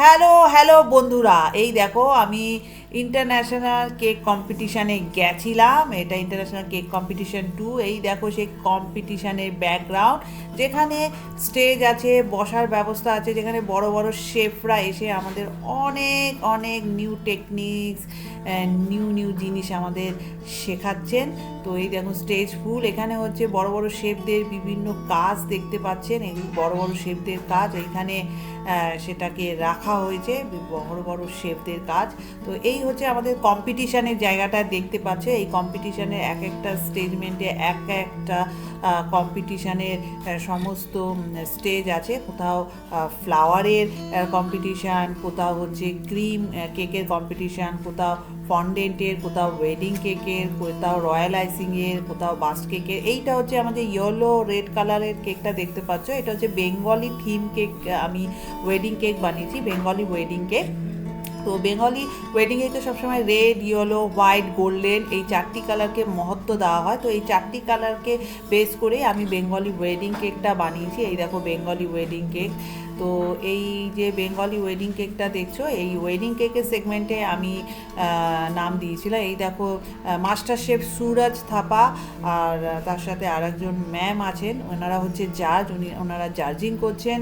Hello hello বন্ধুরা, এই দেখো আমি ইন্টারন্যাশনাল কেক কম্পিটিশানে গেছিলাম। এটা ইন্টারন্যাশনাল কেক কম্পিটিশান 2। এই দেখো সেই কম্পিটিশানের ব্যাকগ্রাউন্ড, যেখানে স্টেজ আছে, বসার ব্যবস্থা আছে, যেখানে বড় বড় শেফরা এসে আমাদের অনেক অনেক নিউ টেকনিক্স, নিউ নিউ জিনিস আমাদের শেখাচ্ছেন। তো এই দেখো স্টেজ ফুল, এখানে হচ্ছে বড় বড় শেফদের বিভিন্ন কাজ দেখতে পাচ্ছেন। এই বড় বড় শেফদের কাজ এইখানে সেটাকে রাখা হয়েছে, বড় বড় শেফদের কাজ। তো এই হচ্ছে আমাদের কম্পিটিশানের জায়গাটা দেখতে পাচ্ছে। এই কম্পিটিশানের এক একটা স্টেজমেন্টে এক একটা কম্পিটিশানের সমস্ত স্টেজ আছে। কোথাও ফ্লাওয়ারের কম্পিটিশান, কোথাও হচ্ছে ক্রিম কেকের কম্পিটিশান, কোথাও ফন্ডেন্টের, কোথাও ওয়েডিং কেকের, কোথাও রয়্যাল আইসিংয়ের, কোথাও বাস্ট কেকের। এইটা হচ্ছে আমাদের ইয়েলো রেড কালারের কেকটা দেখতে পাচ্ছ। এটা হচ্ছে বেঙ্গলি থিম কেক। আমি ওয়েডিং কেক বানিয়েছি, বেঙ্গলি ওয়েডিং কেক। তো বেঙ্গলি ওয়েডিং কেকে সবসময় রেড, ইয়েলো, হোয়াইট, গোল্ডেন এই চারটি কালারকে মহত্ব দেওয়া হয়। তো এই চারটি কালারকে বেস করে আমি বেঙ্গলি ওয়েডিং কেকটা বানিয়েছি। এই দেখো বেঙ্গলি ওয়েডিং কেক। তো এই যে বেঙ্গলি ওয়েডিং কেকটা দেখছো, এই ওয়েডিং কেকের সেগমেন্টে আমি নাম দিয়েছিলাম। এই দেখো মাস্টার শেফ সুরজ থাপা আর তার সাথে আরেকজন ম্যাম আছেন, ওনারা হচ্ছে জাজ, ওনারা জাজিং করছেন।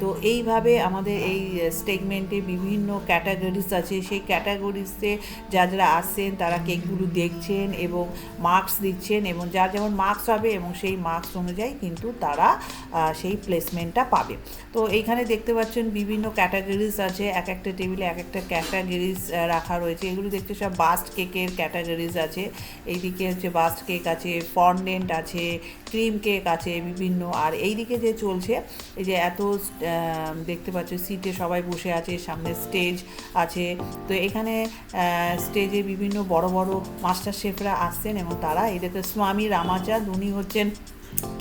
তো এইভাবে আমাদের এই সেগমেন্টে বিভিন্ন ক্যাটাগরিজ আছে। সেই ক্যাটাগরিজে যারা আসছেন তারা কেকগুলো দেখছেন এবং মার্কস দিচ্ছেন, এবং যার যেমন মার্কস হবে এবং সেই মার্কস অনুযায়ী কিন্তু তারা সেই প্লেসমেন্টটা পাবে। তো এইখানে দেখতে পাচ্ছেন বিভিন্ন ক্যাটাগরিজ আছে, এক একটা টেবিলে এক একটা ক্যাটাগরিজ রাখা রয়েছে। এগুলো দেখতে সব বাস্ট কেকের ক্যাটাগরিজ আছে। এইদিকে হচ্ছে বাস্ট কেক আছে, ফন্ডেন্ট আছে, ক্রিম কেক আছে বিভিন্ন। আর এইদিকে যে চলছে, এই যে এত দেখতে পাচ্ছ সিটে সবাই বসে আছে, সামনে স্টেজ আছে। তো এখানে স্টেজে বিভিন্ন বড় বড় মাস্টার শেফরা আসছেন এবং তারা এই দেখো স্বামী রামাচাঁদ, উনি হচ্ছেন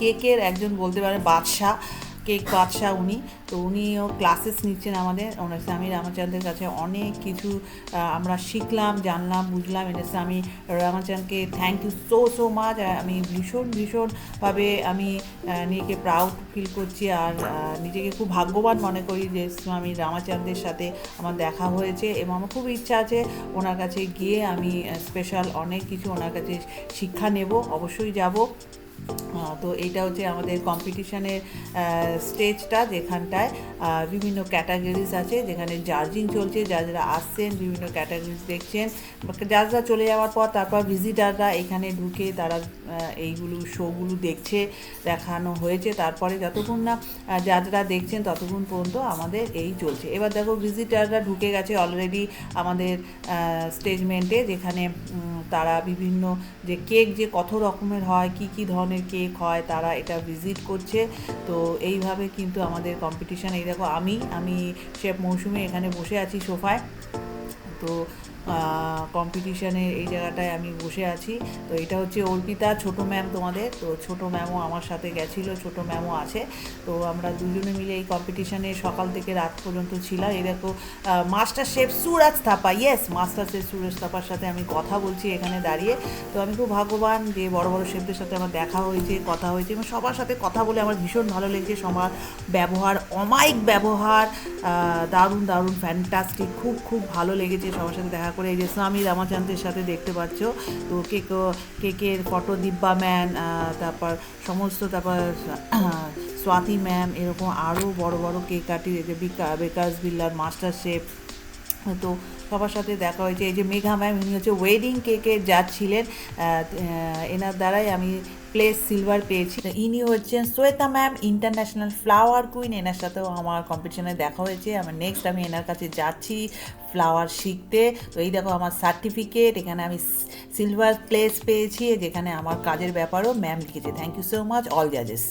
কেকের একজন বলতে পারেন বাদশাহ, কেক বাদশাহ উনি। তো উনিও ক্লাসেস নিচ্ছেন আমাদের। ওনার স্বামী রামাচাঁদের কাছে অনেক কিছু আমরা শিখলাম, জানলাম, বুঝলাম। এর স্বামী রামাচাঁদকে thank you so so much. আমি ভীষণভাবে আমি নিজেকে প্রাউড ফিল করছি আর নিজেকে খুব ভাগ্যবান মনে করি যে স্বামী রামাচাঁদের সাথে আমার দেখা হয়েছে, এবং আমার খুব ইচ্ছা আছে ওনার কাছে গিয়ে আমি স্পেশাল অনেক কিছু ওনার কাছে শিক্ষা নেব, অবশ্যই যাব। তো এইটা হচ্ছে আমাদের কম্পিটিশানের স্টেজটা, যেখানটায় বিভিন্ন ক্যাটাগরিজ আছে, যেখানে জাজিং চলছে, যারা আসছেন বিভিন্ন ক্যাটাগরিজ দেখছেন। যারা চলে যাওয়ার পর তারপর ভিজিটাররা এখানে ঢুকে তারা এইগুলো শোগুলো দেখছে, দেখানো হয়েছে। তারপরে যতক্ষণ না যারা দেখছেন ততক্ষণ পর্যন্ত আমাদের এই চলছে। এবার দেখো ভিজিটাররা ঢুকে গেছে অলরেডি আমাদের স্টেজমেন্টে, যেখানে তারা বিভিন্ন যে কেক যে কত রকমের হয়, কি কি ধরনের কেক হয়, তারা এটা ভিজিট করছে। তো এইভাবে কিন্তু আমাদের কম্পিটিশান। এই দেখো আমি শেফ মৌসুমি এখানে বসে আছি সোফায়। তো কম্পিটিশানের এই জায়গাটায় আমি বসে আছি। তো এটা হচ্ছে অর্পিতা, ছোটো ম্যাম তোমাদের। তো ছোটো ম্যামও আমার সাথে গেছিলো, ছোটো ম্যামও আছে। তো আমরা দুজনে মিলে এই কম্পিটিশানে সকাল থেকে রাত পর্যন্ত ছিলাম। এই দেখো master chef Suraj Thapa, yes master chef Suraj Thapar সাথে আমি কথা বলছি এখানে দাঁড়িয়ে। তো আমি খুব ভাগ্যবান যে বড় বড় শেফদের সাথে আমার দেখা হয়েছে, কথা হয়েছে, এবং সবার সাথে কথা বলে আমার ভীষণ ভালো লেগেছে। সবার ব্যবহার, অমায়িক ব্যবহার, দারুণ দারুণ ফ্যান্টাস্টিক, খুব খুব ভালো লেগেছে সবার সাথে দেখা করে। এই যে স্বামী রামাচাঁদের সাথে দেখতে পাচ্ছ। তো কেকের ফটো দিব্যা ম্যান, তারপর সমস্ত, তারপর স্বাতি ম্যাম, এরকম আরও বড় বড় কেক আর্টিস্ট, এই যে বেকার্স বিল্লার মাস্টার শেফ। তো সবার সাথে দেখা হয়েছে। এই যে মেঘা ম্যাম, ইনি হচ্ছে ওয়েডিং কেকের জাজ ছিলেন। এনার দ্বারাই আমি প্লেস সিলভার পেয়েছি। ইনি হচ্ছেন Shweta ma'am, international flower queen. এনার সাথেও আমার কম্পিটিশনে দেখা হয়েছে। আমার নেক্সট আমি এনার কাছে যাচ্ছি ফ্লাওয়ার শিখতে। তো এই দেখো আমার সার্টিফিকেট, এখানে আমি সিলভার প্লেস পেয়েছি, যেখানে আমার কাজের ব্যাপারেও ম্যাম লিখেছে। Thank you so much all জাজেস।